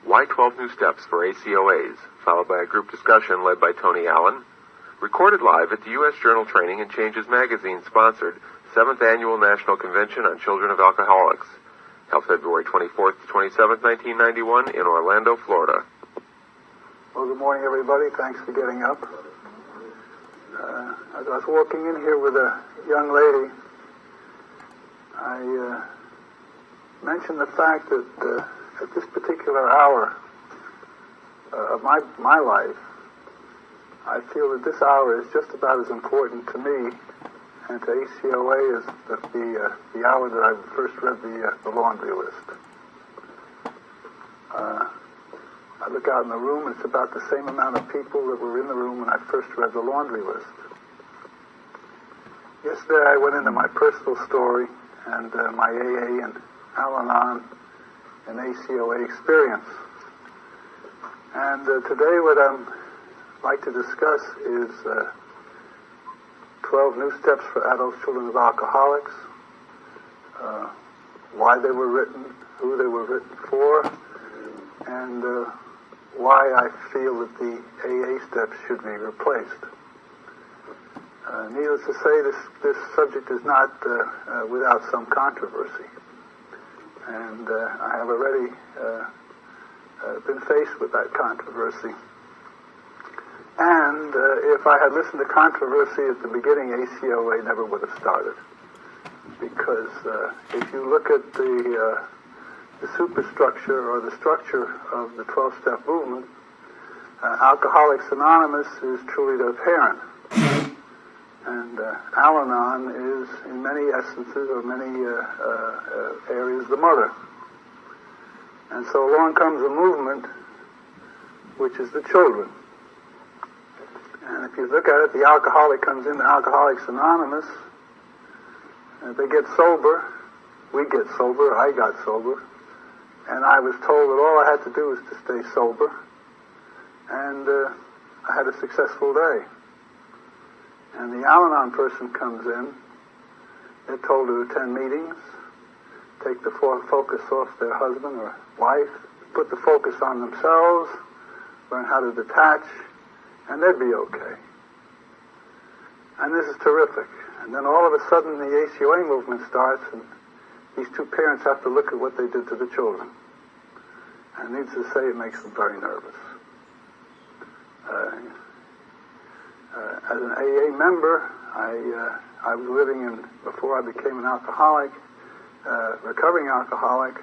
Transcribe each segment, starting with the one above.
Why 12 New Steps for ACOAs, followed by a group discussion led by Tony Allen. Recorded live at the U.S. Journal Training and Changes Magazine-sponsored 7th Annual National Convention on Children of Alcoholics, held February 24th to 27th, 1991 in Orlando, Florida. Well, good morning, everybody. Thanks for getting up. As I was walking in here with a young lady, I mentioned the fact that at this particular hour of my life, I feel that this hour is just about as important to me and to ACOA as the hour that I first read the laundry list. I look out in the room, and it's about the same amount of people that were in the room when I first read the laundry list. Yesterday I went into my personal story and my AA and Al-Anon and ACOA experience. And today what I'd like to discuss is 12 New Steps for Adult Children of Alcoholics, why they were written, who they were written for, and why I feel that the AA steps should be replaced. Needless to say, this subject is not without some controversy. And I have already been faced with that controversy. And if I had listened to controversy at the beginning, ACOA never would have started. Because if you look at the superstructure or the structure of the 12-step movement, Alcoholics Anonymous is truly the parent. And Al-Anon is, in many essences or many areas, the mother. And so along comes a movement, which is the children. And if you look at it, the alcoholic comes into Alcoholics Anonymous, and they get sober, we get sober, I got sober, and I was told that all I had to do was to stay sober, and I had a successful day. And the Al-Anon person comes in, they're told to attend meetings, take the focus off their husband or wife, put the focus on themselves, learn how to detach, and they'd be okay. And this is terrific. And then all of a sudden the ACOA movement starts, and these two parents have to look at what they did to the children. And needless to say, it makes them very nervous. As an AA member, I was living in, before I became an alcoholic, recovering alcoholic,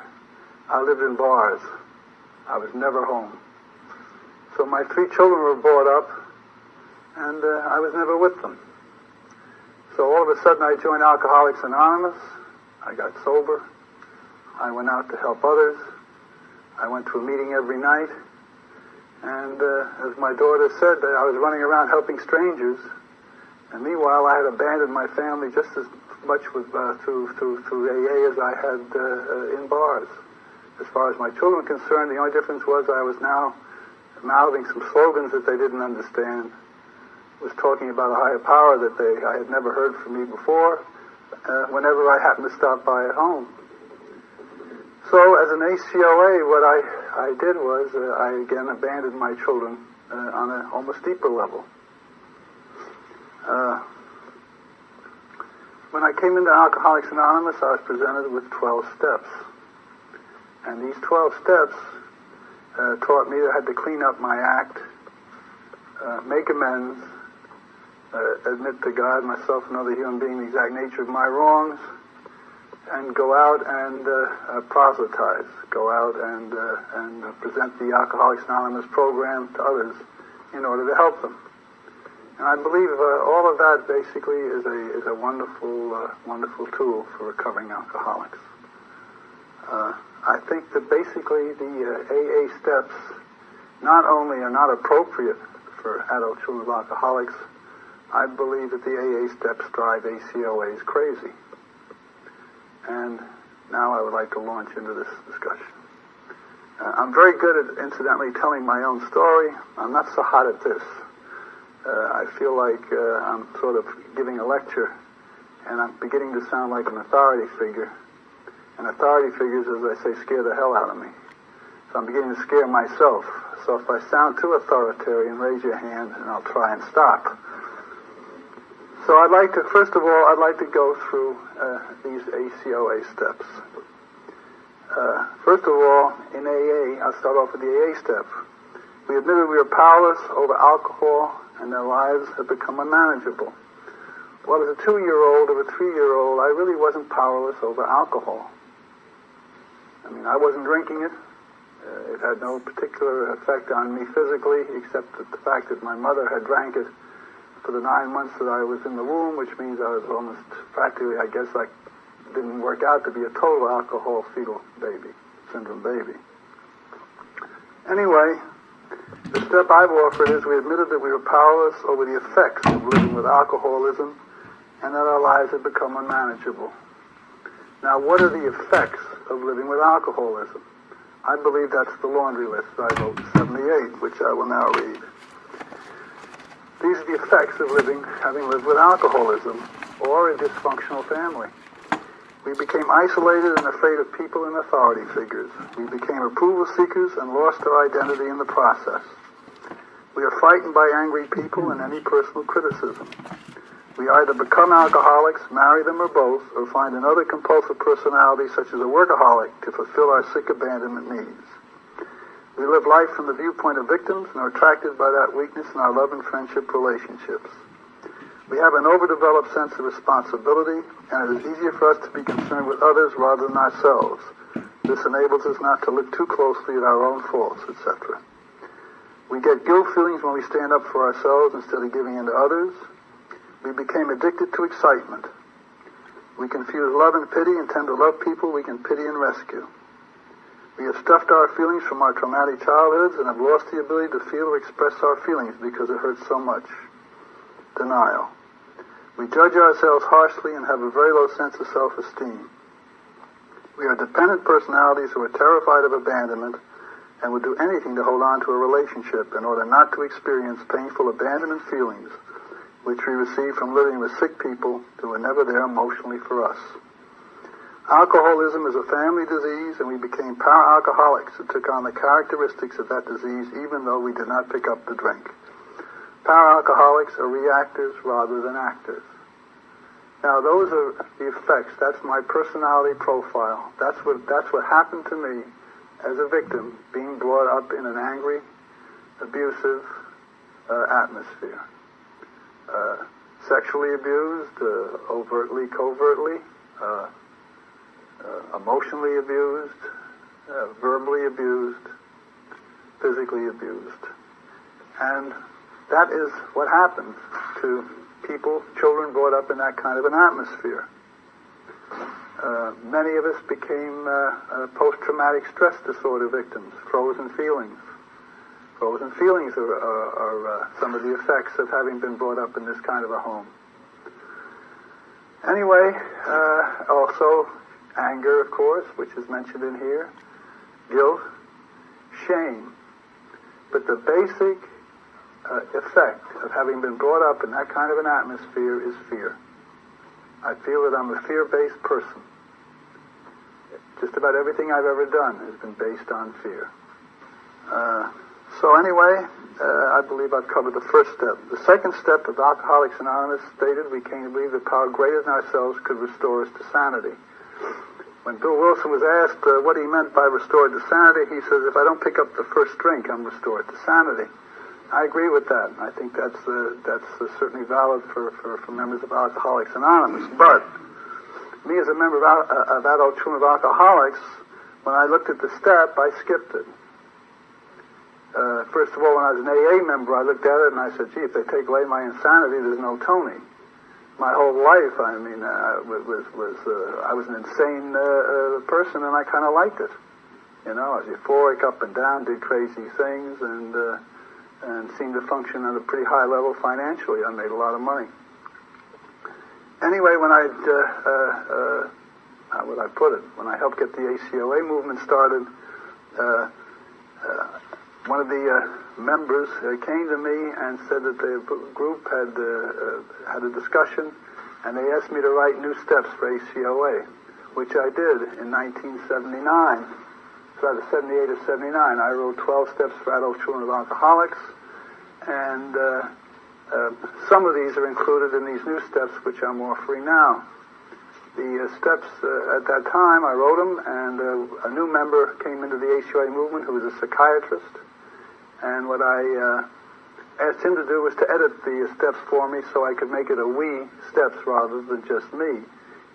I lived in bars. I was never home. So my 3 children were brought up, and I was never with them. So all of a sudden I joined Alcoholics Anonymous. I got sober. I went out to help others. I went to a meeting every night. And as my daughter said, I was running around helping strangers. And meanwhile, I had abandoned my family just as much through AA as I had in bars. As far as my children were concerned, the only difference was I was now mouthing some slogans that they didn't understand. Was talking about a higher power that I had never heard from me before, whenever I happened to stop by at home. So as an ACOA, what I did was I again abandoned my children on an almost deeper level. When I came into Alcoholics Anonymous, I was presented with 12 steps. And these 12 steps taught me that I had to clean up my act, make amends, admit to God, myself, and other human being the exact nature of my wrongs, and go out and proselytize, go out and present the Alcoholics Anonymous program to others in order to help them. And I believe all of that basically is a wonderful tool for recovering alcoholics. I think that basically the AA steps not only are not appropriate for adult children of alcoholics, I believe that the AA steps drive ACOAs crazy. And now I would like to launch into this discussion. I'm very good at, incidentally, telling my own story. I'm not so hot at this. I feel like I'm sort of giving a lecture, and I'm beginning to sound like an authority figure. And authority figures, as I say, scare the hell out of me. So So I'm beginning to scare myself. So if I sound too authoritarian, raise your hand and I'll try and stop. So first of all, I'd like to go through these ACOA steps. First of all, in AA, I'll start off with the AA step. We admitted we were powerless over alcohol and their lives had become unmanageable. Well, as a 2-year-old or a 3-year-old, I really wasn't powerless over alcohol. I mean, I wasn't drinking it. It had no particular effect on me physically, except that the fact that my mother had drank it for the 9 months that I was in the womb, which means I was almost practically, I guess, like, didn't work out to be a total alcohol fetal baby, syndrome baby. Anyway, the step I've offered is we admitted that we were powerless over the effects of living with alcoholism and that our lives had become unmanageable. Now, what are the effects of living with alcoholism? I believe that's the laundry list I wrote in 78, which I will now read. These are the effects of having lived with alcoholism or a dysfunctional family. We became isolated and afraid of people and authority figures. We became approval seekers and lost our identity in the process. We are frightened by angry people and any personal criticism. We either become alcoholics, marry them or both, or find another compulsive personality such as a workaholic to fulfill our sick abandonment needs. We live life from the viewpoint of victims and are attracted by that weakness in our love and friendship relationships. We have an overdeveloped sense of responsibility, and it is easier for us to be concerned with others rather than ourselves. This enables us not to look too closely at our own faults, etc. We get guilt feelings when we stand up for ourselves instead of giving in to others. We became addicted to excitement. We confuse love and pity and tend to love people we can pity and rescue. We have stuffed our feelings from our traumatic childhoods and have lost the ability to feel or express our feelings because it hurts so much. Denial. We judge ourselves harshly and have a very low sense of self-esteem. We are dependent personalities who are terrified of abandonment and would do anything to hold on to a relationship in order not to experience painful abandonment feelings which we receive from living with sick people who were never there emotionally for us. Alcoholism is a family disease, and we became power alcoholics who took on the characteristics of that disease even though we did not pick up the drink. Power alcoholics are reactors rather than actors. Now, those are the effects. That's my personality profile. That's what happened to me as a victim, being brought up in an angry, abusive atmosphere. Sexually abused, overtly, covertly, emotionally abused, verbally abused, physically abused. And that is what happens to people, children brought up in that kind of an atmosphere. Many of us became post-traumatic stress disorder victims, frozen feelings. Frozen feelings are some of the effects of having been brought up in this kind of a home. Anyway, also anger, of course, which is mentioned in here, guilt, shame. But the basic effect of having been brought up in that kind of an atmosphere is fear. I feel that I'm a fear-based person. Just about everything I've ever done has been based on fear. So anyway, I believe I've covered the first step. The second step of Alcoholics Anonymous stated we came to believe that power greater than ourselves could restore us to sanity. When Bill Wilson was asked what he meant by restored to sanity, he says, if I don't pick up the first drink, I'm restored to sanity. I agree with that. I think that's certainly valid for members of Alcoholics Anonymous. But me as a member of Adult Children of Alcoholics, when I looked at the step, I skipped it. First of all, when I was an AA member, I looked at it and I said, gee, if they take away my insanity, there's no Tony. My whole life, I mean, I was an insane person, and I kind of liked it. You know, I was euphoric, up and down, did crazy things, and seemed to function at a pretty high level financially. I made a lot of money. Anyway, when how would I put it? When I helped get the ACOA movement started, one of the members came to me and said that the group had a discussion, and they asked me to write new steps for ACOA, which I did in 1979. either 78 or 79. I wrote 12 steps for adult children of alcoholics, and some of these are included in these new steps which I'm offering now. The steps, at that time, I wrote them, and a new member came into the ACOA movement who was a psychiatrist, and what I asked him to do was to edit the steps for me so I could make it a we steps rather than just me.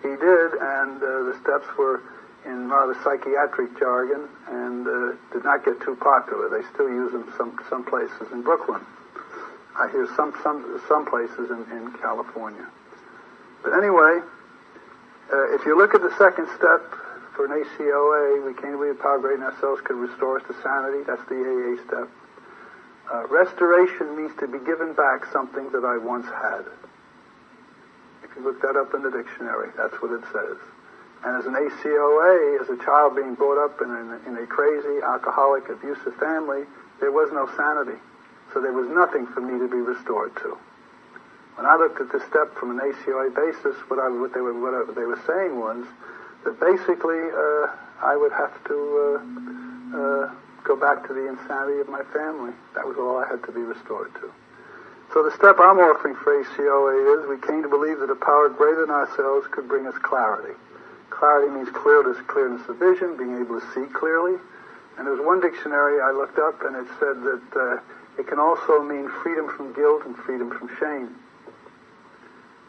He did, and the steps were in rather psychiatric jargon and did not get too popular. They still use them some places in Brooklyn. I hear some places in California. But anyway, if you look at the second step for an ACOA, we came to believe the power greater than ourselves could restore us to sanity. That's the AA step. Restoration means to be given back something that I once had. You can look that up in the dictionary. That's what it says. And as an ACOA, as a child being brought up in a crazy, alcoholic, abusive family, there was no sanity. So there was nothing for me to be restored to. When I looked at this step from an ACOA basis, what they were saying was that basically I would have to go back to the insanity of my family. That was all I had to be restored to. So the step I'm offering for ACOA is we came to believe that a power greater than ourselves could bring us clarity. Clarity means clearness of vision, being able to see clearly. And there was one dictionary I looked up, and it said that it can also mean freedom from guilt and freedom from shame.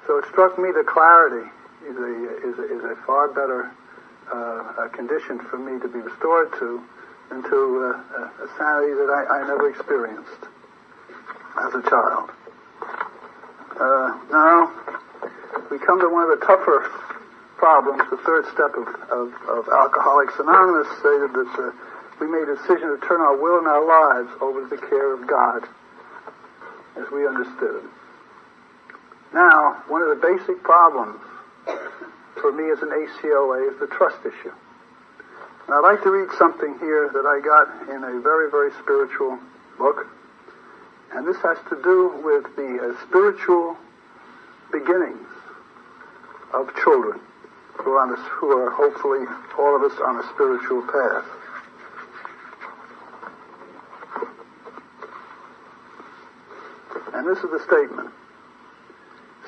So it struck me that clarity is a far better condition for me to be restored to than to a sanity that I never experienced as a child. Now, we come to one of the tougher problems, the third step of Alcoholics Anonymous, stated that we made a decision to turn our will and our lives over to the care of God as we understood it. Now, one of the basic problems for me as an ACOA is the trust issue. And I'd like to read something here that I got in a very, very spiritual book. And this has to do with the spiritual beginnings of children who are hopefully, all of us, on a spiritual path. And this is the statement.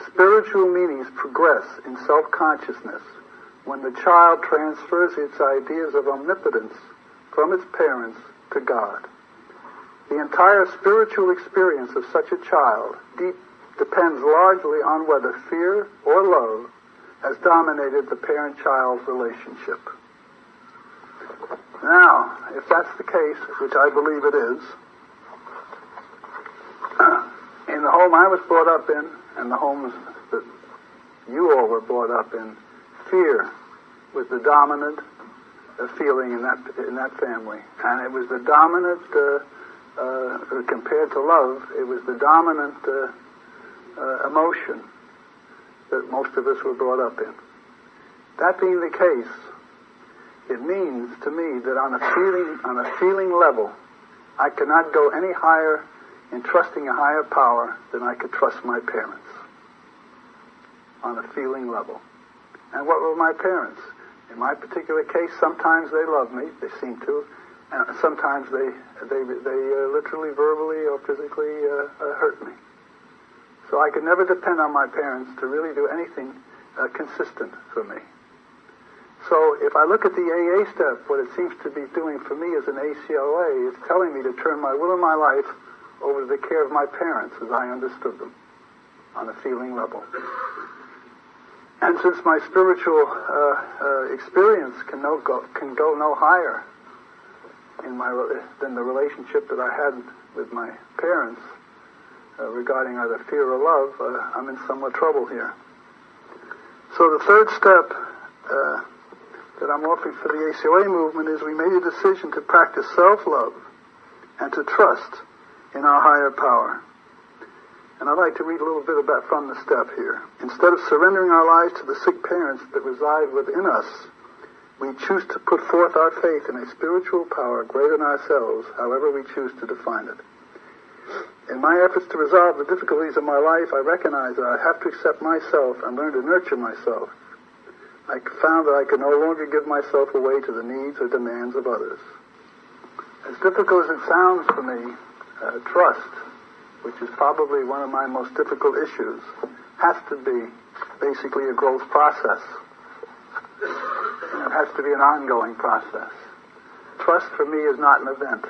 Spiritual meanings progress in self-consciousness when the child transfers its ideas of omnipotence from its parents to God. The entire spiritual experience of such a child depends largely on whether fear or love has dominated the parent-child relationship. Now, if that's the case, which I believe it is, in the home I was brought up in, and the homes that you all were brought up in, fear was the dominant feeling in that family. And it was the dominant, compared to love, it was the dominant emotion that most of us were brought up in. That being the case, it means to me that on a feeling level, I cannot go any higher in trusting a higher power than I could trust my parents. On a feeling level. And what were my parents? In my particular case, sometimes they loved me, they seem to, and sometimes they literally, verbally, or physically hurt me. So I could never depend on my parents to really do anything consistent for me. So if I look at the AA step, what it seems to be doing for me as an ACOA is telling me to turn my will and my life over to the care of my parents as I understood them on a feeling level. And since my spiritual experience can go no higher than the relationship that I had with my parents regarding either fear or love, I'm in somewhat trouble here. So the third step that I'm offering for the ACOA movement is we made a decision to practice self-love and to trust in our higher power. And I'd like to read a little bit about from the step here. Instead of surrendering our lives to the sick parents that reside within us, we choose to put forth our faith in a spiritual power greater than ourselves, however we choose to define it. In my efforts to resolve the difficulties of my life, I recognize that I have to accept myself and learn to nurture myself. I found that I could no longer give myself away to the needs or demands of others. As difficult as it sounds for me, trust, which is probably one of my most difficult issues, has to be basically a growth process. It has to be an ongoing process. Trust for me is not an event.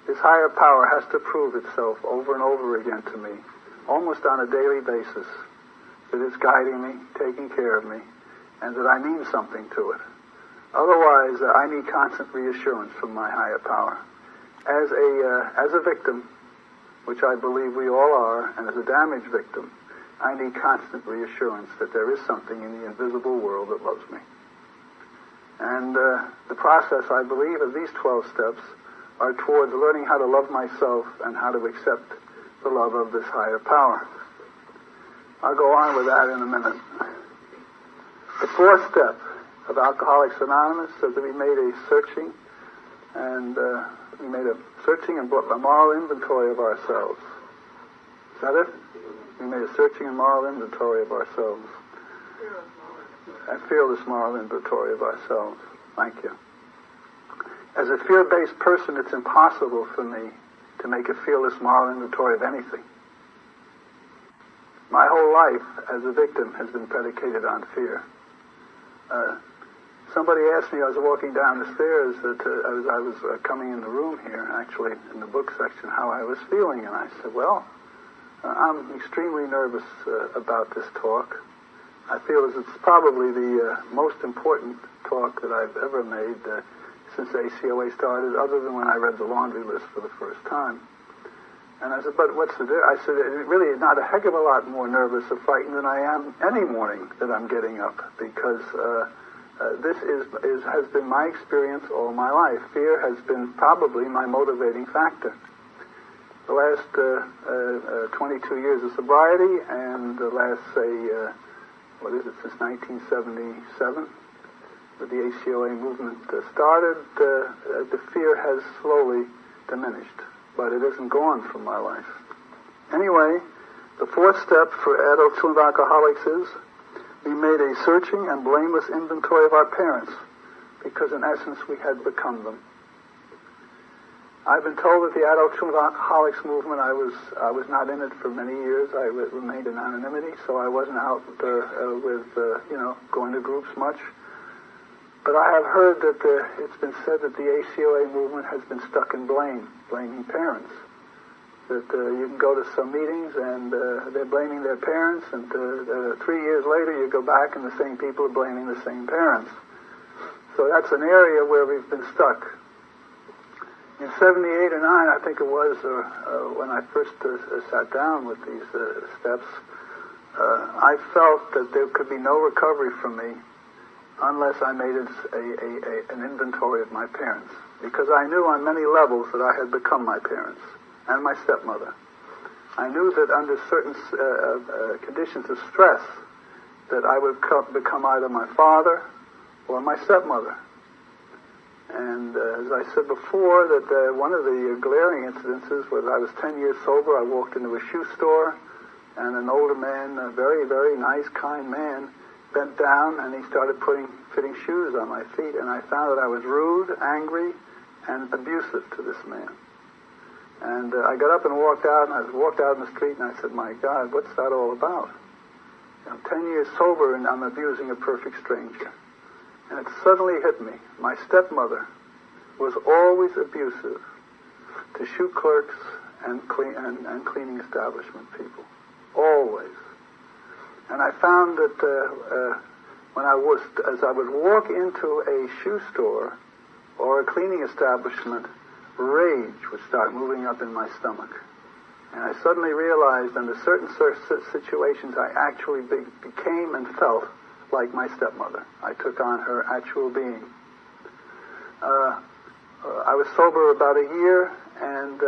This higher power has to prove itself over and over again to me, almost on a daily basis, that it's guiding me, taking care of me, and that I mean something to it. Otherwise, I need constant reassurance from my higher power. As a victim, which I believe we all are, and as a damaged victim, I need constant reassurance that there is something in the invisible world that loves me. And the process, I believe, of these 12 steps are towards learning how to love myself and how to accept the love of this higher power. I'll go on with that in a minute. The fourth step of Alcoholics Anonymous says that we made a searching and a moral inventory of ourselves. Is that it? We made a searching and moral inventory of ourselves. A fearless moral inventory of ourselves. Thank you. As a fear-based person, it's impossible for me to make a fearless moral inventory of anything. My whole life as a victim has been predicated on fear. Somebody asked me, I was walking down the stairs as I was coming in the room here, actually, in the book section, how I was feeling. And I said, well, I'm extremely nervous about this talk. I feel as it's probably the most important talk that I've ever made since ACOA started, other than when I read the laundry list for the first time. And I said, but what's the difference? I said, really not a heck of a lot more nervous or frightened than I am any morning that I'm getting up, because this has been my experience all my life. Fear has been probably my motivating factor. The last 22 years of sobriety and the last, since 1977, when the ACOA movement started, the fear has slowly diminished, but it isn't gone from my life. Anyway, the fourth step for adult children of alcoholics is we made a searching and blameless inventory of our parents, because in essence we had become them. I've been told that the adult children of alcoholics movement, I was not in it for many years. I remained in anonymity, so I wasn't out going to groups much. But I have heard that it's been said that the ACOA movement has been stuck in blaming parents. That you can go to some meetings and they're blaming their parents, and 3 years later you go back and the same people are blaming the same parents. So that's an area where we've been stuck. In 78 or 9, I think it was, when I first sat down with these steps, I felt that there could be no recovery from me unless I made an inventory of my parents, because I knew on many levels that I had become my parents and my stepmother. I knew that under certain conditions of stress that I would become either my father or my stepmother. And as I said before, that one of the glaring incidences was I was 10 years sober. I walked into a shoe store, and an older man, a very, very nice, kind man, bent down and he started fitting shoes on my feet, and I found that I was rude, angry, and abusive to this man. And I got up and walked out, and I walked out in the street, and I said, my God, what's that all about? I'm 10 years sober, and I'm abusing a perfect stranger. And it suddenly hit me. My stepmother was always abusive to shoe clerks and cleaning establishment people. Always. And I found that as I would walk into a shoe store or a cleaning establishment, rage would start moving up in my stomach. And I suddenly realized under certain situations I actually became and felt like my stepmother. I took on her actual being. I was sober about a year, and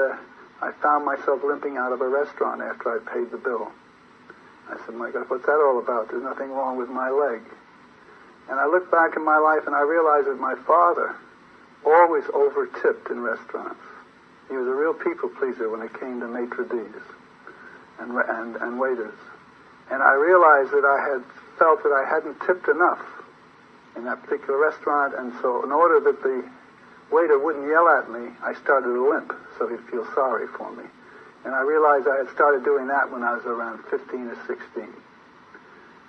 I found myself limping out of a restaurant after I'd paid the bill. I said, my God, what's that all about? There's nothing wrong with my leg. And I looked back in my life and I realized that my father always over-tipped in restaurants. He was a real people pleaser when it came to maitre d's and waiters. And I realized that I had felt that I hadn't tipped enough in that particular restaurant, and so in order that the waiter wouldn't yell at me, I started to limp so he'd feel sorry for me. And I realized I had started doing that when I was around 15 or 16.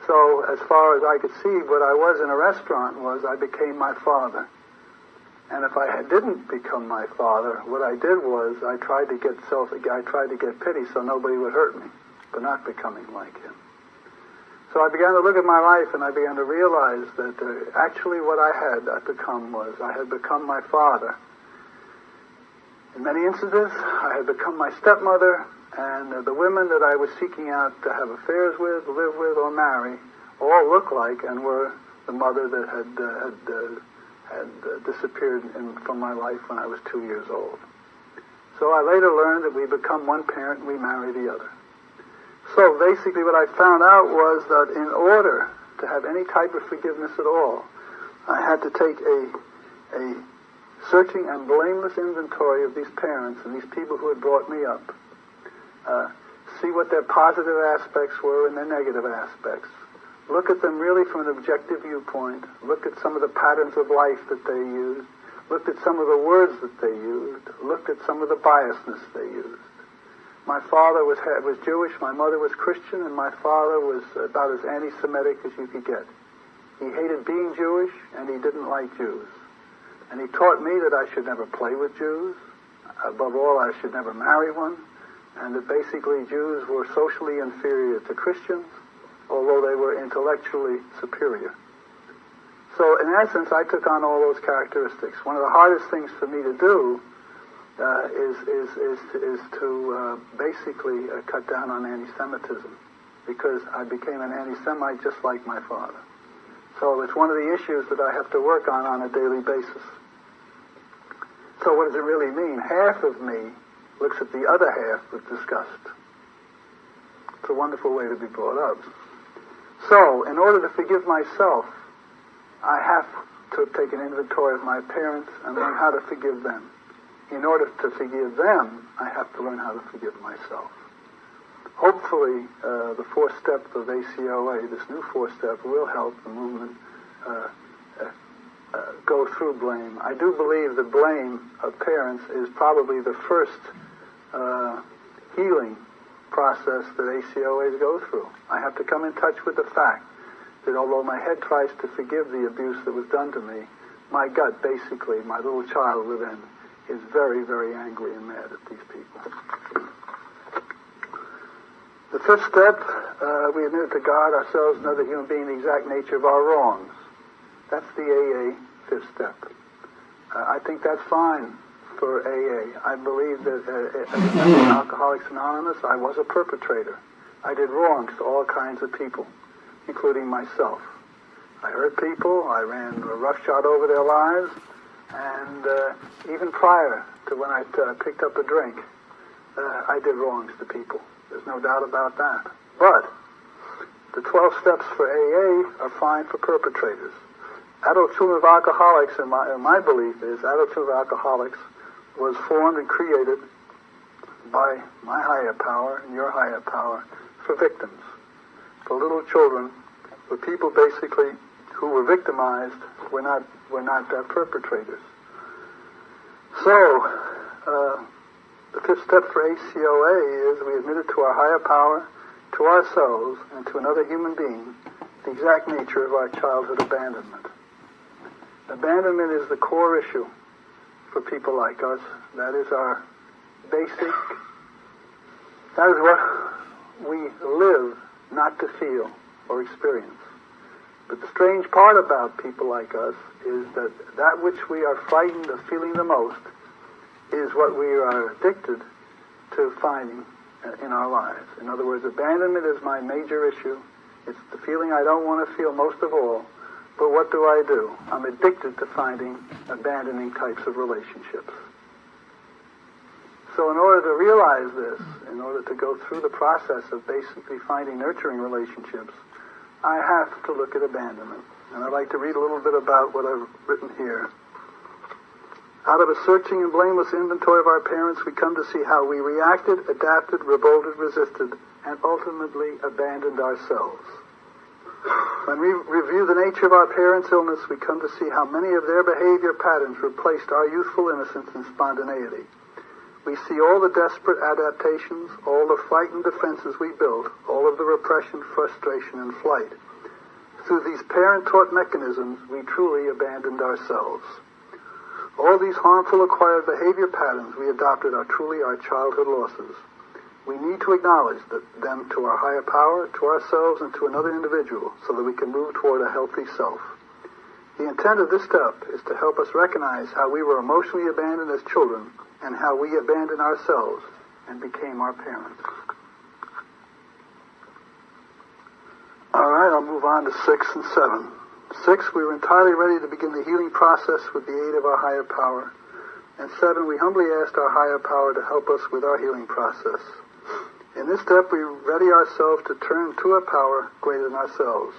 So as far as I could see, what I was in a restaurant was I became my father. And if I didn't become my father, what I did was I tried to get pity so nobody would hurt me, but not becoming like him. So I began to look at my life, and I began to realize that actually what I had become my father. In many instances, I had become my stepmother, and the women that I was seeking out to have affairs with, live with, or marry all looked like and were the mother that had disappeared from my life when I was 2 years old. So I later learned that we become one parent and we marry the other. So basically what I found out was that in order to have any type of forgiveness at all, I had to take a searching and blameless inventory of these parents and these people who had brought me up. See what their positive aspects were and their negative aspects. Look at them really from an objective viewpoint. Look at some of the patterns of life that they used. Looked at some of the words that they used. Looked at some of the biasness they used. My father was Jewish, my mother was Christian, and my father was about as anti-Semitic as you could get. He hated being Jewish, and he didn't like Jews. And he taught me that I should never play with Jews. Above all, I should never marry one. And that basically Jews were socially inferior to Christians, although they were intellectually superior. So in essence, I took on all those characteristics. One of the hardest things for me to do is to basically cut down on anti-Semitism, because I became an anti-Semite just like my father. So it's one of the issues that I have to work on a daily basis. So what does it really mean? Half of me looks at the other half with disgust. It's a wonderful way to be brought up. So in order to forgive myself, I have to take an inventory of my parents and learn how to forgive them. In order to forgive them, I have to learn how to forgive myself. Hopefully, the fourth step of ACOA, this new fourth step, will help the movement go through blame. I do believe the blame of parents is probably the first healing process that ACOAs go through. I have to come in touch with the fact that although my head tries to forgive the abuse that was done to me, my gut, basically, my little child within, is very, very angry and mad at these people. The fifth step, we admit to God, ourselves, and other human being the exact nature of our wrongs. That's the AA fifth step. I think that's fine for AA. I believe that in Alcoholics Anonymous, I was a perpetrator. I did wrongs to all kinds of people, including myself. I hurt people, I ran roughshod over their lives, and even prior to when I picked up a drink, I did wrongs to people. There's no doubt about that. But the 12 steps for AA are fine for perpetrators. Adult Children of Alcoholics, and my belief is, Adult Children of Alcoholics was formed and created by my higher power and your higher power for victims, for little children, for people basically who were victimized, were not perpetrators. So, the fifth step for ACOA is we admit it to our higher power, to ourselves, and to another human being, the exact nature of our childhood abandonment. Abandonment is the core issue for people like us. That is our basic, that is what we live not to feel or experience. But the strange part about people like us is that which we are frightened of feeling the most is what we are addicted to finding in our lives. In other words, abandonment is my major issue. It's the feeling I don't want to feel most of all. But what do? I'm addicted to finding abandoning types of relationships. So in order to realize this, in order to go through the process of basically finding nurturing relationships, I have to look at abandonment. And I'd like to read a little bit about what I've written here. Out of a searching and blameless inventory of our parents, we come to see how we reacted, adapted, revolted, resisted, and ultimately abandoned ourselves. When we review the nature of our parents' illness, we come to see how many of their behavior patterns replaced our youthful innocence and spontaneity. We see all the desperate adaptations, all the frightened defenses we built, all of the repression, frustration, and flight. Through these parent-taught mechanisms, we truly abandoned ourselves. All these harmful acquired behavior patterns we adopted are truly our childhood losses. We need to acknowledge them to our higher power, to ourselves, and to another individual so that we can move toward a healthy self. The intent of this step is to help us recognize how we were emotionally abandoned as children and how we abandoned ourselves and became our parents. All right, I'll move on to 6 and 7. 6, we were entirely ready to begin the healing process with the aid of our higher power. And 7, we humbly asked our higher power to help us with our healing process. In this step, we ready ourselves to turn to a power greater than ourselves.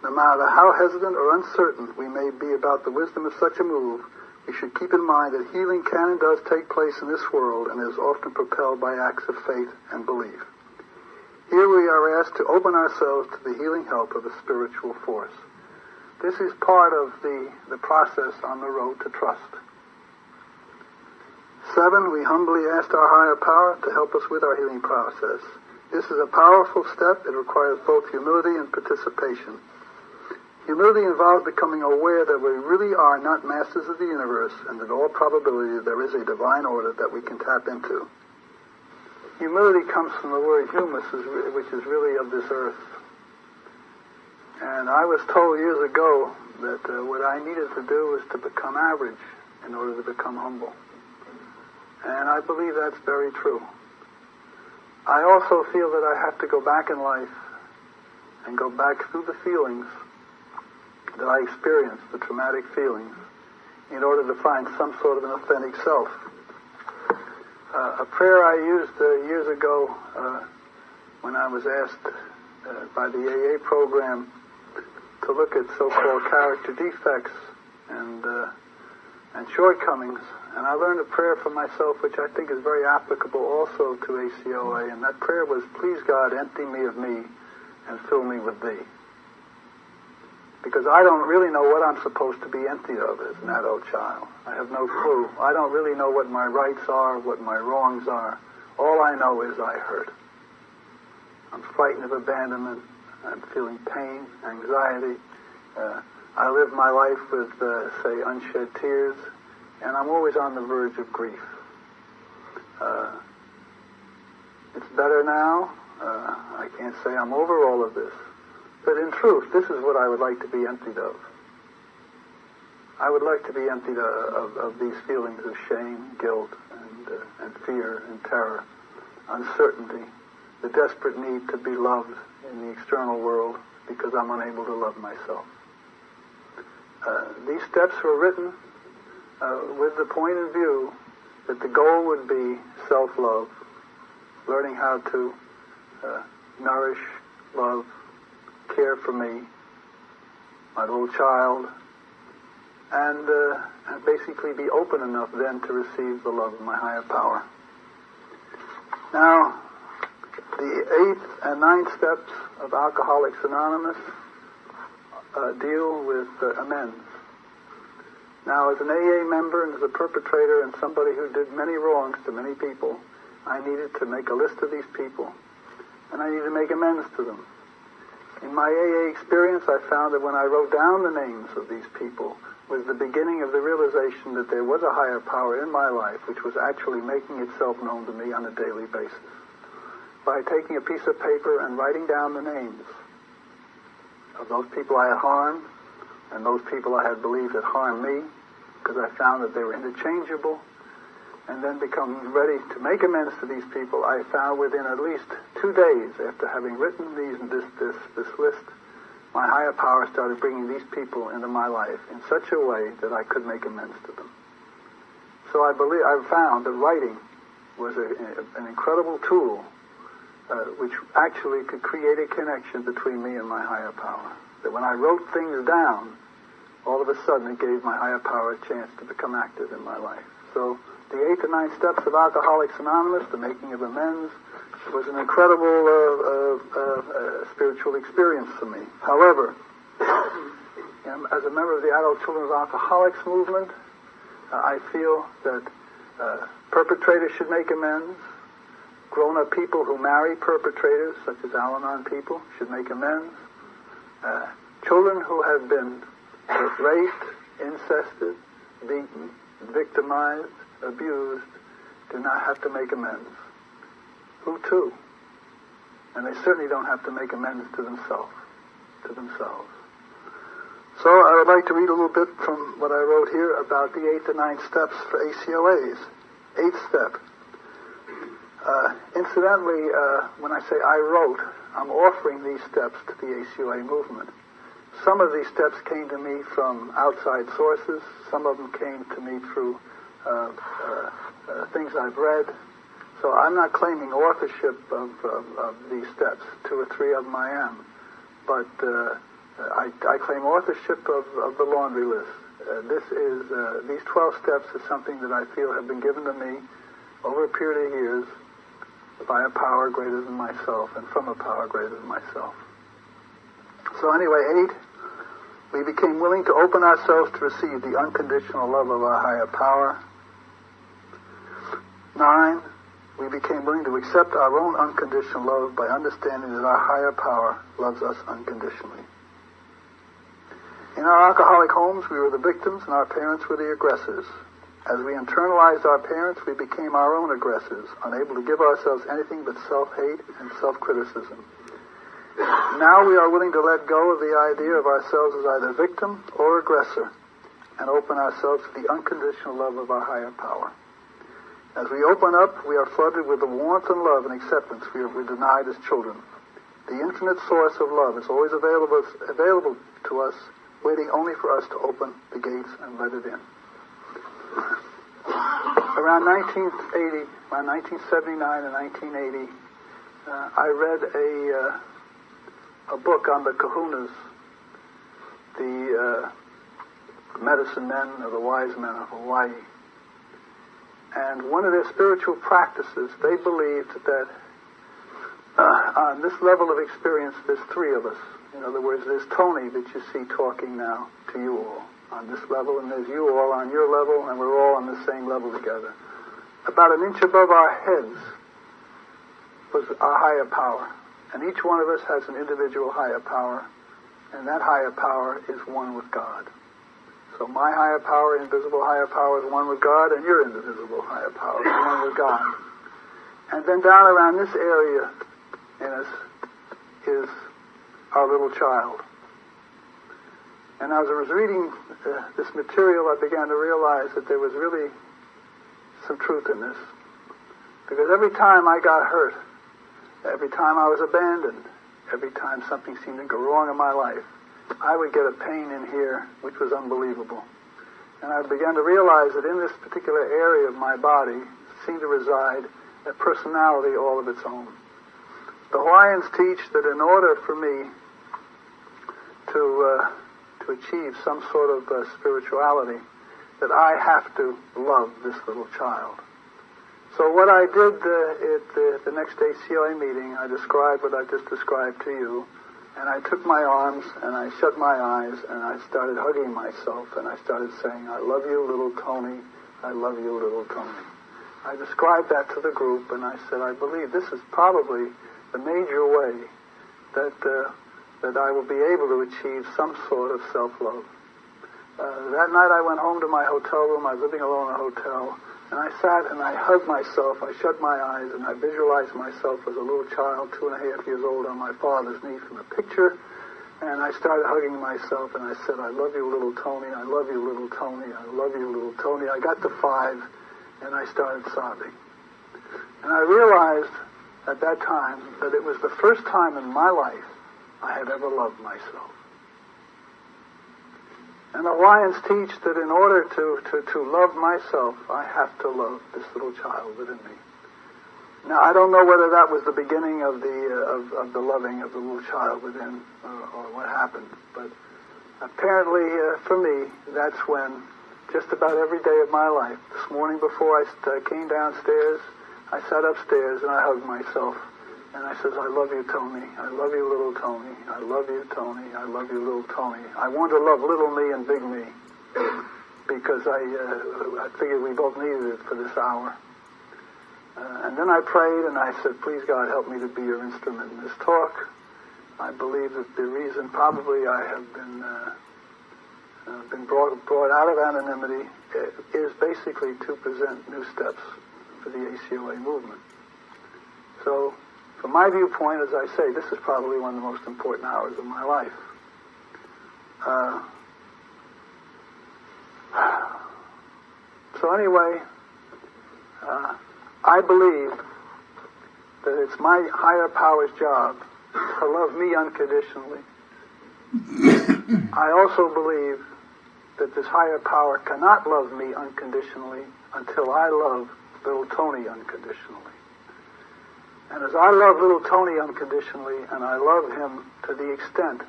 No matter how hesitant or uncertain we may be about the wisdom of such a move, we should keep in mind that healing can and does take place in this world and is often propelled by acts of faith and belief. Here we are asked to open ourselves to the healing help of a spiritual force. This is part of the process on the road to trust. 7, we humbly asked our higher power to help us with our healing process. This is a powerful step. It requires both humility and participation. Humility involves becoming aware that we really are not masters of the universe and that in all probability there is a divine order that we can tap into. Humility comes from the word humus, which is really of this earth. And I was told years ago that what I needed to do was to become average in order to become humble. And I believe that's very true. I also feel that I have to go back in life and go back through the feelings that I experienced, the traumatic feelings, in order to find some sort of an authentic self. A prayer I used years ago when I was asked by the AA program to look at so-called character defects and shortcomings. And I learned a prayer for myself which I think is very applicable also to ACOA. And that prayer was, please God, empty me of me and fill me with thee. Because I don't really know what I'm supposed to be emptied of as an adult child. I have no clue. I don't really know what my rights are, what my wrongs are. All I know is I hurt. I'm frightened of abandonment. I'm feeling pain, anxiety. I live my life with, say, unshed tears. And I'm always on the verge of grief. It's better now. I can't say I'm over all of this. But in truth, this is what I would like to be emptied of. I would like to be emptied of these feelings of shame, guilt, and fear and terror, uncertainty, the desperate need to be loved in the external world because I'm unable to love myself. These steps were written with the point of view that the goal would be self-love, learning how to nourish, love, care for me, my little child, and basically be open enough then to receive the love of my higher power. Now, the 8th and 9th steps of Alcoholics Anonymous deal with amends. Now, as an AA member and as a perpetrator and somebody who did many wrongs to many people, I needed to make a list of these people, and I needed to make amends to them. In my AA experience, I found that when I wrote down the names of these people was the beginning of the realization that there was a higher power in my life which was actually making itself known to me on a daily basis. By taking a piece of paper and writing down the names of those people I had harmed and those people I had believed had harmed me, because I found that they were interchangeable, and then becoming ready to make amends to these people, I found within at least 2 days after having written this list, my higher power started bringing these people into my life in such a way that I could make amends to them. So I found that writing was an incredible tool which actually could create a connection between me and my higher power. That when I wrote things down, all of a sudden it gave my higher power a chance to become active in my life. So the 8th and 9th steps of Alcoholics Anonymous, the making of amends, It was an incredible spiritual experience for me. However, as a member of the Adult Children of Alcoholics movement, I feel that perpetrators should make amends. Grown-up people who marry perpetrators, such as Al-Anon people, should make amends. Children who have been raped, incested, beaten, victimized, abused, do not have to make amends. Who to? And they certainly don't have to make amends to themselves. So I would like to read a little bit from what I wrote here about the 8 to 9 steps for ACOAs. 8th step. Incidentally, when I say I wrote, I'm offering these steps to the ACOA movement. Some of these steps came to me from outside sources. Some of them came to me through things I've read. So I'm not claiming authorship of these steps. 2 or 3 of them I am. But I claim authorship of the laundry list. These 12 steps is something that I feel have been given to me over a period of years by a power greater than myself and from a power greater than myself. So anyway, 8, we became willing to open ourselves to receive the unconditional love of our higher power. 9, we became willing to accept our own unconditional love by understanding that our higher power loves us unconditionally. In our alcoholic homes, we were the victims and our parents were the aggressors. As we internalized our parents, we became our own aggressors, unable to give ourselves anything but self-hate and self-criticism. Now we are willing to let go of the idea of ourselves as either victim or aggressor and open ourselves to the unconditional love of our higher power. As we open up, we are flooded with the warmth and love and acceptance we were denied as children. The infinite source of love is always available to us, waiting only for us to open the gates and let it in. Around 1979 and 1980, I read a book on the kahunas, the medicine men or the wise men of Hawaii. And one of their spiritual practices, they believed that on this level of experience, there's 3 of us. In other words, there's Tony that you see talking now to you all on this level, and there's you all on your level, and we're all on the same level together. About an inch above our heads was our higher power. And each one of us has an individual higher power, and that higher power is one with God. So my higher power, invisible higher power, is one with God, and your indivisible higher power is one with God. And then down around this area in us is our little child. And as I was reading this material, I began to realize that there was really some truth in this. Because every time I got hurt, every time I was abandoned, every time something seemed to go wrong in my life, I would get a pain in here which was unbelievable. And I began to realize that in this particular area of my body seemed to reside a personality all of its own. The Hawaiians teach that in order for me to achieve some sort of spirituality, that I have to love this little child. So what I did at the next ACOA meeting, I described what I just described to you, and I took my arms and I shut my eyes and I started hugging myself and I started saying, I love you, little Tony. I love you, little Tony. I described that to the group and I said, I believe this is probably the major way that I will be able to achieve some sort of self-love. That night I went home to my hotel room. I was living alone in a hotel. And I sat and I hugged myself. I shut my eyes and I visualized myself as a little child, 2.5 years old, on my father's knee from a picture. And I started hugging myself and I said, I love you, little Tony. I love you, little Tony. I love you, little Tony. I got to 5 and I started sobbing. And I realized at that time that it was the first time in my life I had ever loved myself. And the Hawaiians teach that in order to love myself, I have to love this little child within me. Now, I don't know whether that was the beginning of the loving of the little child within, or what happened. But apparently, for me, that's when, just about every day of my life, this morning before I came downstairs, I sat upstairs and I hugged myself. And I says, I love you, Tony. I love you, little Tony. I love you, Tony. I love you, little Tony. I want to love little me and big me because I figured we both needed it for this hour. And then I prayed and I said, please, God, help me to be your instrument in this talk. I believe that the reason probably I have been brought out of anonymity is basically to present new steps for the ACOA movement. So, from my viewpoint, as I say, this is probably one of the most important hours of my life. So anyway, I believe that it's my higher power's job to love me unconditionally. I also believe that this higher power cannot love me unconditionally until I love little Tony unconditionally. And as I love little Tony unconditionally, and I love him to the extent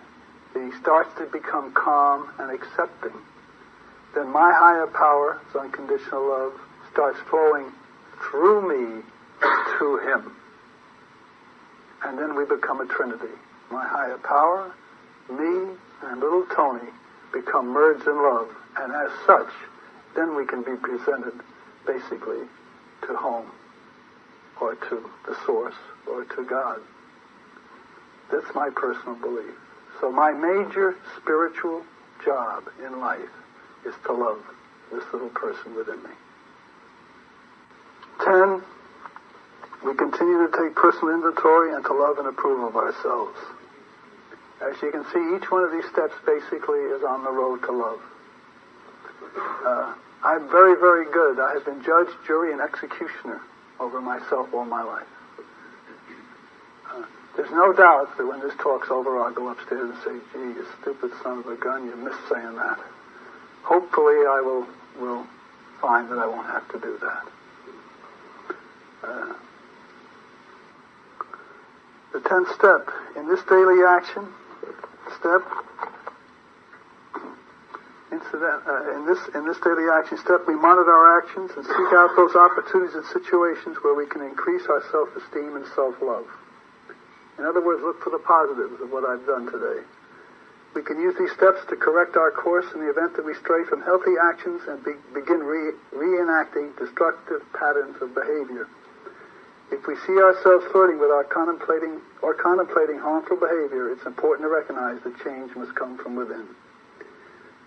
that he starts to become calm and accepting, then my higher power's unconditional love starts flowing through me to him. And then we become a trinity. My higher power, me, and little Tony become merged in love. And as such, then we can be presented basically to home, or to the source, or to God. That's my personal belief. So my major spiritual job in life is to love this little person within me. 10, we continue to take personal inventory and to love and approve of ourselves. As you can see, each one of these steps basically is on the road to love. I'm very, very good. I have been judge, jury, and executioner over myself all my life. There's no doubt that when this talk's over, I'll go upstairs and say, gee, you stupid son of a gun, you missed saying that. Hopefully I will find that I won't have to do that. The 10th step, in this daily action step, in this daily action step, we monitor our actions and seek out those opportunities and situations where we can increase our self-esteem and self-love. In other words, look for the positives of what I've done today. We can use these steps to correct our course in the event that we stray from healthy actions and begin reenacting destructive patterns of behavior. If we see ourselves flirting with our contemplating harmful behavior, it's important to recognize that change must come from within.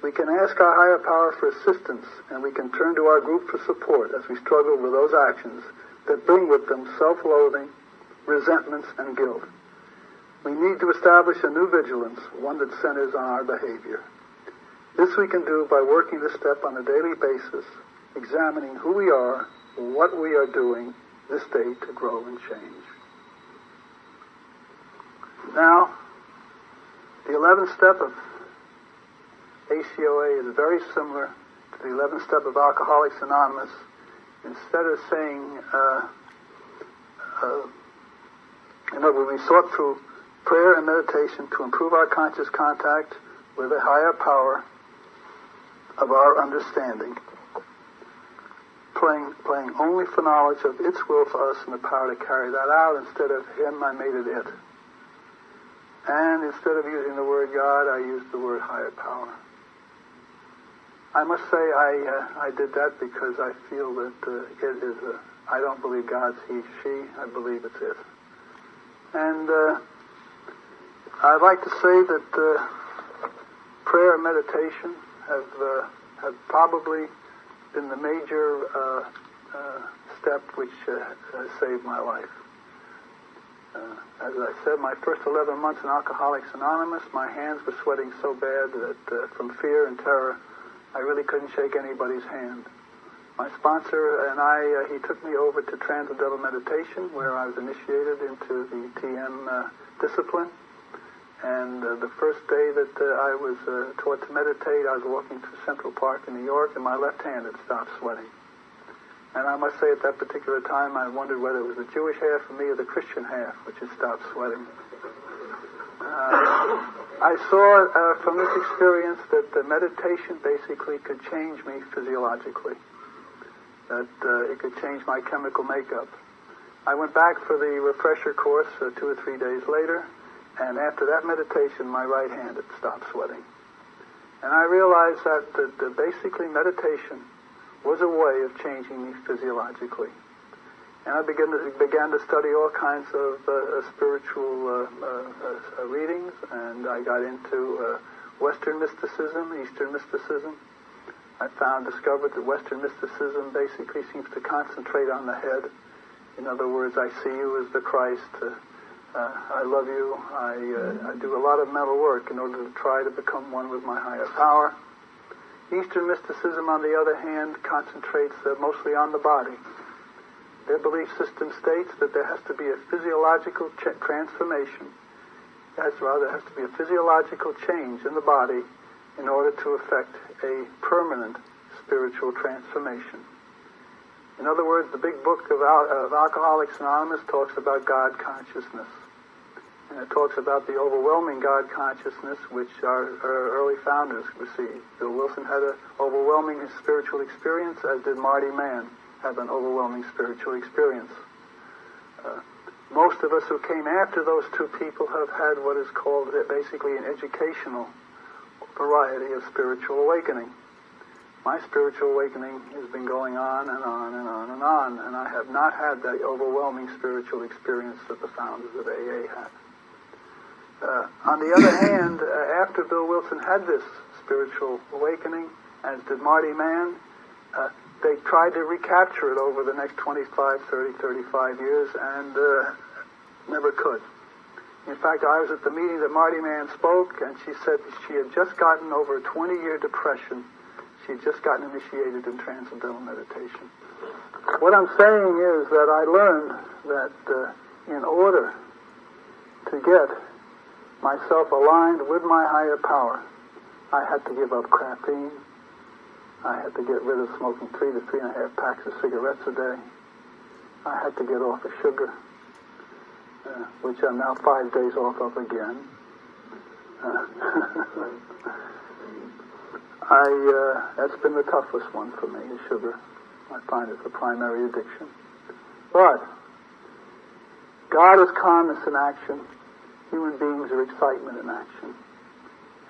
We can ask our higher power for assistance, and we can turn to our group for support as we struggle with those actions that bring with them self-loathing, resentments, and guilt. We need to establish a new vigilance, one that centers on our behavior. This we can do by working this step on a daily basis, examining who we are, what we are doing this day to grow and change. Now, the 11th step of ACOA is very similar to the 11th step of Alcoholics Anonymous. Instead of saying, we sought through prayer and meditation to improve our conscious contact with a higher power of our understanding, playing only for knowledge of its will for us and the power to carry that out. Instead of him, I made it it. And instead of using the word God, I used the word higher power. I must say I did that because I feel that it is I don't believe God's he, she. I believe it's it. And I'd like to say that prayer and meditation have probably been the major step which has saved my life. As I said, my first 11 months in Alcoholics Anonymous, my hands were sweating so bad that from fear and terror, I really couldn't shake anybody's hand. My sponsor and he took me over to Transcendental Meditation, where I was initiated into the TM discipline. And the first day that I was taught to meditate, I was walking through Central Park in New York, and my left hand had stopped sweating. And I must say at that particular time, I wondered whether it was the Jewish half of me or the Christian half which had stopped sweating. I saw from this experience that the meditation basically could change me physiologically, that it could change my chemical makeup. I went back for the refresher course 2 or 3 days later, and after that meditation, my right hand had stopped sweating. And I realized that basically meditation was a way of changing me physiologically. And I began to study all kinds of spiritual readings, and I got into Western mysticism, Eastern mysticism. I discovered that Western mysticism basically seems to concentrate on the head. In other words, I see you as the Christ. I love you. I do a lot of mental work in order to try to become one with my higher power. Eastern mysticism, on the other hand, concentrates mostly on the body. Their belief system states that there has to be a physiological transformation. There has to be a physiological change in the body in order to effect a permanent spiritual transformation. In other words, the big book of Alcoholics Anonymous talks about God consciousness. And it talks about the overwhelming God consciousness which our early founders received. Bill Wilson had an overwhelming spiritual experience, as did Marty Mann have an overwhelming spiritual experience. Most of us who came after those two people have had what is called basically an educational variety of spiritual awakening. My spiritual awakening has been going on and on and on and on, and I have not had that overwhelming spiritual experience that the founders of AA had. On the other hand, after Bill Wilson had this spiritual awakening, as did Marty Mann, they tried to recapture it over the next 25, 30, 35 years and never could. In fact, I was at the meeting that Marty Mann spoke, and she said she had just gotten over a 20-year depression. She had just gotten initiated in transcendental meditation. What I'm saying is that I learned that in order to get myself aligned with my higher power, I had to give up caffeine. I had to get rid of smoking 3 to 3.5 packs of cigarettes a day. I had to get off of sugar, which I'm now 5 days off of again. That's been the toughest one for me, is sugar. I find it's a primary addiction. But God is calmness in action. Human beings are excitement in action.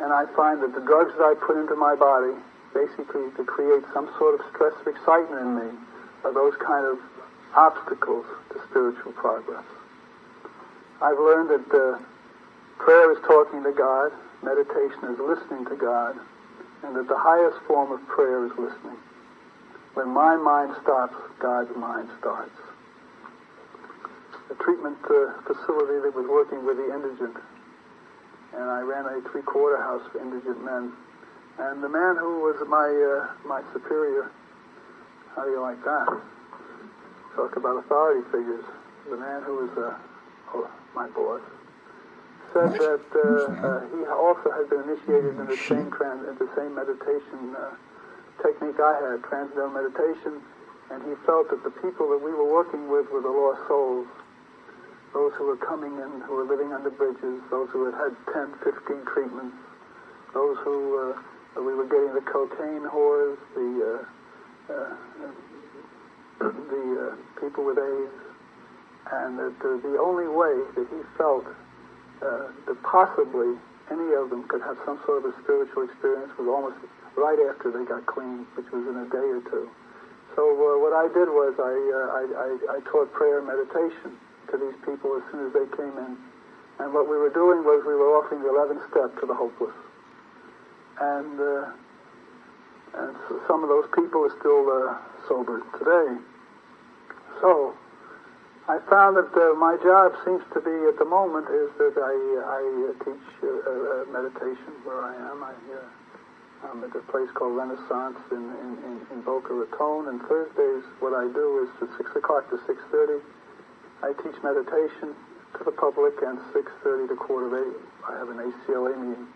And I find that the drugs that I put into my body, basically to create some sort of stress or excitement in me, are those kind of obstacles to spiritual progress. I've learned that prayer is talking to God, meditation is listening to God, and that the highest form of prayer is listening. When my mind stops, God's mind starts. A treatment facility that was working with the indigent, and I ran a 3-quarter house for indigent men. And the man who was my superior, how do you like that? Talk about authority figures. The man who was my boss said that he also had been initiated in the same meditation technique I had, transcendental meditation, and he felt that the people that we were working with were the lost souls. Those who were coming in, who were living under bridges, those who had had 10, 15 treatments, those who we were getting the cocaine whores, the people with AIDS, and that the only way that he felt that possibly any of them could have some sort of a spiritual experience was almost right after they got clean, which was in a day or two. So what I did was I taught prayer and meditation to these people as soon as they came in. And what we were doing was we were offering the 11th step to the hopeless. And so some of those people are still sober today. So I found that my job seems to be at the moment is that I teach meditation where I am. I'm at a place called Renaissance in Boca Raton, and Thursdays what I do is from 6 o'clock to 6:30. I teach meditation to the public, and 6:30 to 7:45 I have an ACLA meeting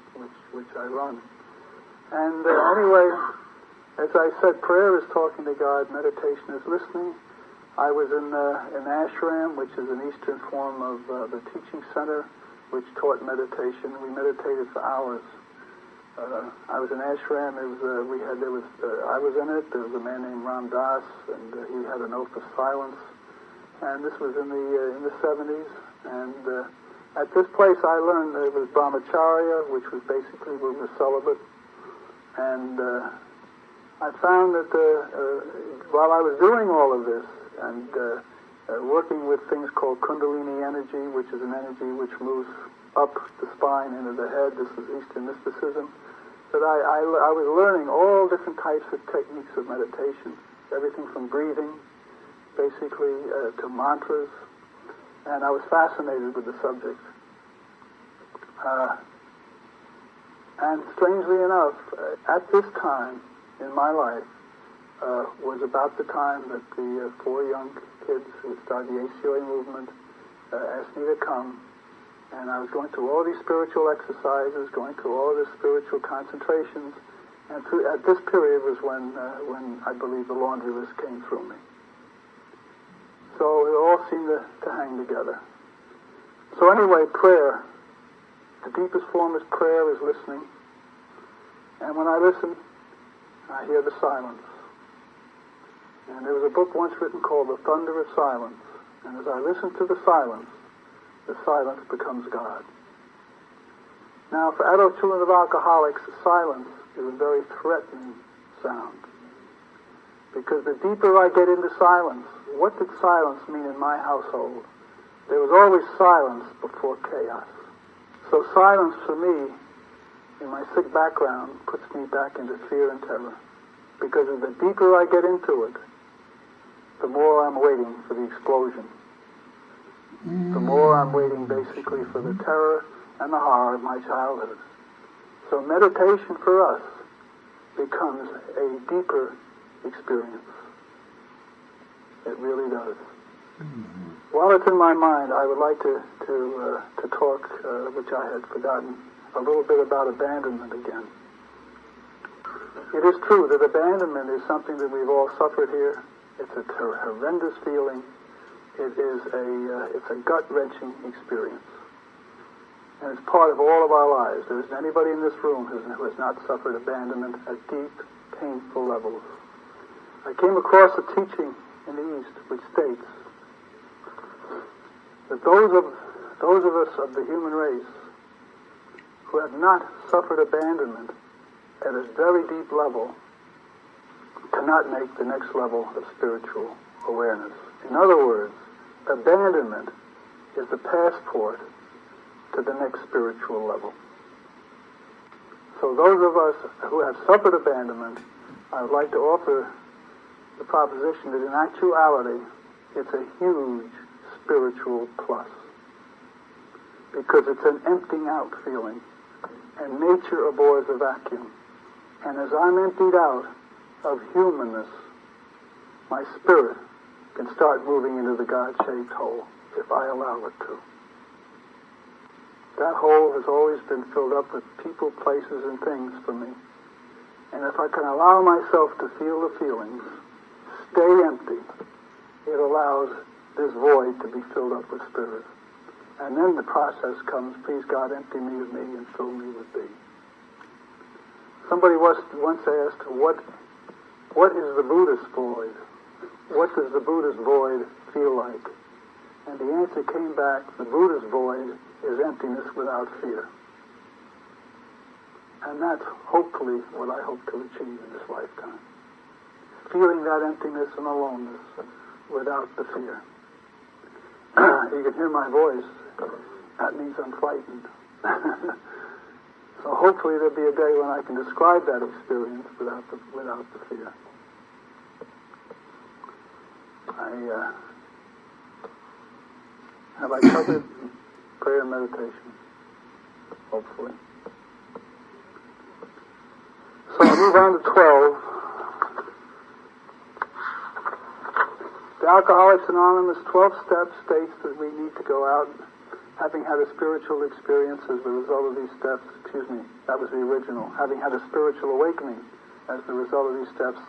which I run. And anyway, as I said, prayer is talking to God, meditation is listening. I was in ashram, which is an Eastern form of the teaching center, which taught meditation. We meditated for hours. I was in ashram. I was in it. There was a man named Ram Das, and he had an oath of silence. and this was in the 70s. And at this place, I learned that it was brahmacharya, which was basically we were celibate. And I found that while I was doing all of this and working with things called kundalini energy, which is an energy which moves up the spine into the head, this is Eastern mysticism, that I was learning all different types of techniques of meditation, everything from breathing, basically, to mantras, and I was fascinated with the subject. And strangely enough, at this time in my life was about the time that the 4 young kids who started the ACOA movement asked me to come. And I was going through all these spiritual exercises, going through all these spiritual concentrations. And at this period was when I believe the laundry list came through me. So it all seemed to hang together. So anyway, prayer. The deepest form of prayer is listening. And when I listen, I hear the silence. And there was a book once written called The Thunder of Silence. And as I listen to the silence becomes God. Now, for adult children of alcoholics, silence is a very threatening sound. Because the deeper I get into silence, what did silence mean in my household? There was always silence before chaos. So silence for me, in my sick background, puts me back into fear and terror. Because the deeper I get into it, the more I'm waiting for the explosion. The more I'm waiting basically for the terror and the horror of my childhood. So meditation for us becomes a deeper experience. It really does. While it's in my mind, I would like to talk, which I had forgotten, a little bit about abandonment again. It is true that abandonment is something that we've all suffered here. It's a horrendous feeling. It is it's a gut-wrenching experience. And it's part of all of our lives. There isn't anybody in this room who has not suffered abandonment at deep, painful levels. I came across a teaching in the East which states that those of us of the human race who have not suffered abandonment at a very deep level cannot make the next level of spiritual awareness. In other words, abandonment is the passport to the next spiritual level. So those of us who have suffered abandonment, I would like to offer the proposition that in actuality, it's a huge spiritual plus. Because it's an emptying out feeling. And nature abhors a vacuum. And as I'm emptied out of humanness, my spirit can start moving into the God-shaped hole if I allow it to. That hole has always been filled up with people, places, and things for me. And if I can allow myself to feel the feelings, stay empty, it allows this void to be filled up with spirit. And then the process comes, please God, empty me of me and fill me with thee. Somebody once asked, what is the Buddhist void? What does the Buddhist void feel like? And the answer came back, the Buddhist void is emptiness without fear. And that's hopefully what I hope to achieve in this lifetime. Feeling that emptiness and aloneness without the fear. You can hear my voice. That means I'm frightened. So hopefully there'll be a day when I can describe that experience without the fear. Have I covered prayer and meditation? Hopefully. So I'll move on to 12. The Alcoholics Anonymous 12 steps states that we need to go out having had a spiritual experience as the result of these steps. That was the original. Having had a spiritual awakening as the result of these steps,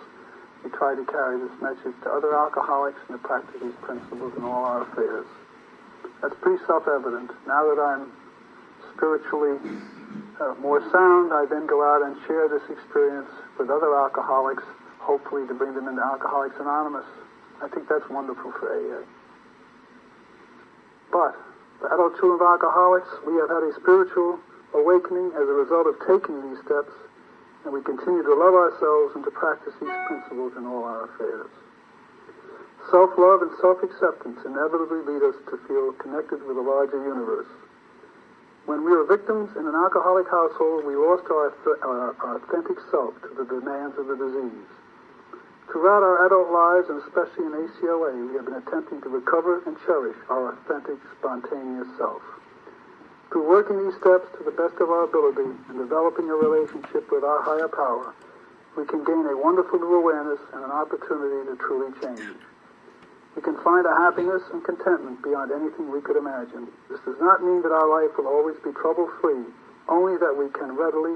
we try to carry this message to other alcoholics and to practice these principles in all our affairs. That's pretty self-evident. Now that I'm spiritually more sound, I then go out and share this experience with other alcoholics, hopefully to bring them into Alcoholics Anonymous. I think that's wonderful for AA. But for adult children of alcoholics, we have had a spiritual awakening as a result of taking these steps, and we continue to love ourselves and to practice these principles in all our affairs. Self-love and self-acceptance inevitably lead us to feel connected with a larger universe. When we were victims in an alcoholic household, we lost our authentic self to the demands of the disease. Throughout our adult lives, and especially in ACOA, we have been attempting to recover and cherish our authentic, spontaneous self. Through working these steps to the best of our ability and developing a relationship with our higher power, we can gain a wonderful new awareness and an opportunity to truly change. We can find a happiness and contentment beyond anything we could imagine. This does not mean that our life will always be trouble-free, only that we can readily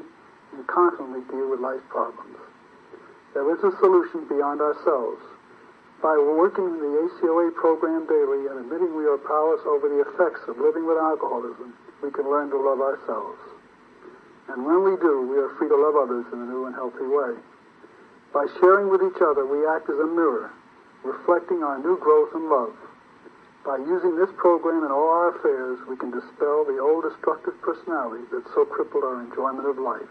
and confidently deal with life's problems. There is a solution beyond ourselves. By working the ACOA program daily and admitting we are powerless over the effects of living with alcoholism, we can learn to love ourselves. And when we do, we are free to love others in a new and healthy way. By sharing with each other, we act as a mirror, reflecting our new growth and love. By using this program in all our affairs, we can dispel the old destructive personality that so crippled our enjoyment of life.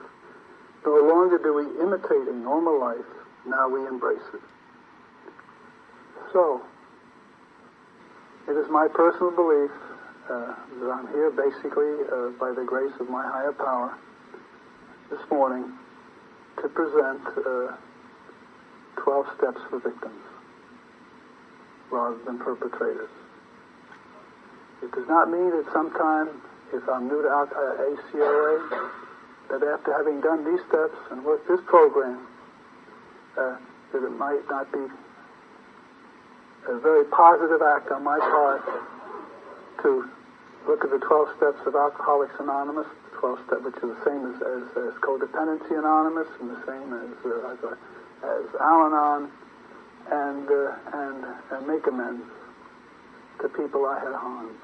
No longer do we imitate a normal life, now we embrace it. So, it is my personal belief that I'm here basically by the grace of my higher power this morning to present 12 steps for victims rather than perpetrators. It does not mean that sometime, if I'm new to ACOA, that after having done these steps and worked this program, that it might not be a very positive act on my part to look at the 12 steps of Alcoholics Anonymous, 12 steps, which are the same as Codependency Anonymous and the same as Al-Anon, and make amends to people I had harmed.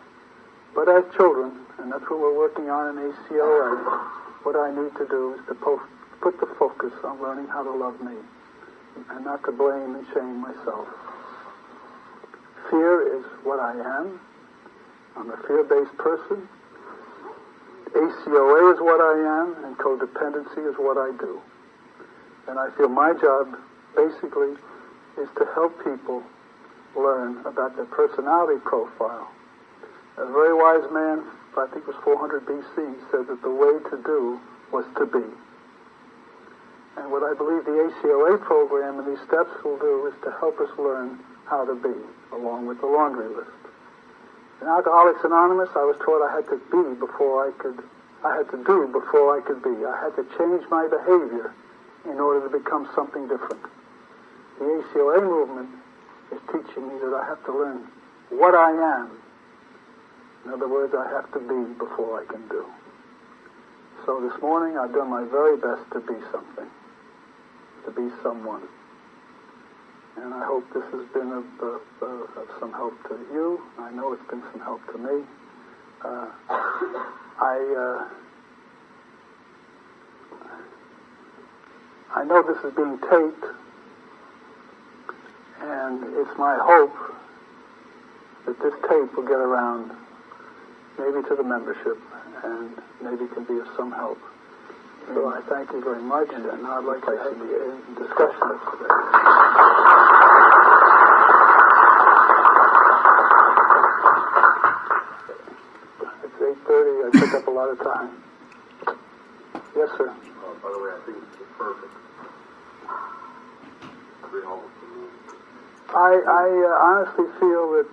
But as children, and that's what we're working on in ACOA, what I need to do is to put the focus on learning how to love me and not to blame and shame myself. Fear is what I am. I'm a fear-based person. ACOA is what I am, and codependency is what I do. And I feel my job, basically, is to help people learn about their personality profile. A very wise man, I think it was 400 BC, said that the way to do was to be. And what I believe the ACOA program and these steps will do is to help us learn how to be, along with the laundry list. In Alcoholics Anonymous, I was taught I had to be before I could, I had to do before I could be. I had to change my behavior in order to become something different. The ACOA movement is teaching me that I have to learn what I am. In other words, I have to be before I can do. So this morning, I've done my very best to be something, to be someone. And I hope this has been of some help to you. I know it's been some help to me. I know this is being taped, and it's my hope that this tape will get around maybe to the membership and maybe can be of some help. So I thank you very much, and I'd like to have a discussion today. It's 8:30. I took up a lot of time. Yes, sir. By the way, I think it's perfect. I honestly feel that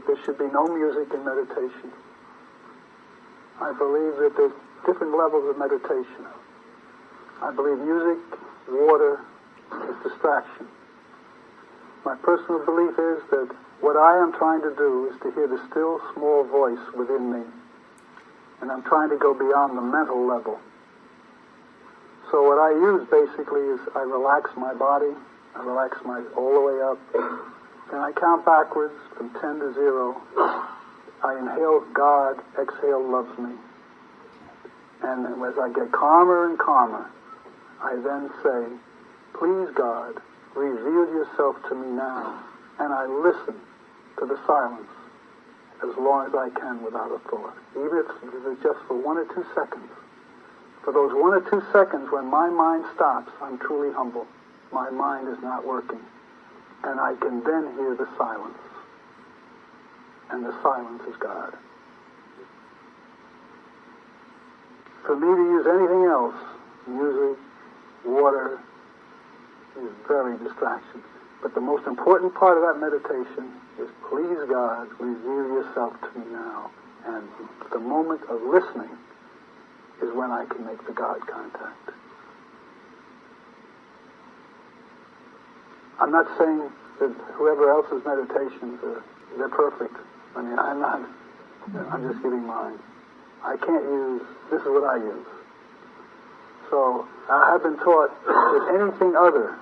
there should be no music in meditation. I believe that there's different levels of meditation. I believe music, water, is distraction. My personal belief is that what I am trying to do is to hear the still, small voice within me. And I'm trying to go beyond the mental level. So what I use basically is I relax my body, I relax all the way up, and I count backwards from 10 to 0. I inhale God, exhale loves me. And as I get calmer and calmer, I then say, please God, reveal yourself to me now. And I listen to the silence. as long as I can without a thought, even if it's just for 1 or 2 seconds. For those 1 or 2 seconds when my mind stops, I'm truly humble. My mind is not working. And I can then hear the silence. And the silence is God. For me to use anything else, music, water, is very distraction. But the most important part of that meditation is, please God, reveal yourself to me now. And the moment of listening is when I can make the God contact. I'm not saying that whoever else's meditations they're perfect. I mean, I'm just giving mine. I can't use, this is what I use. So I have been taught that anything other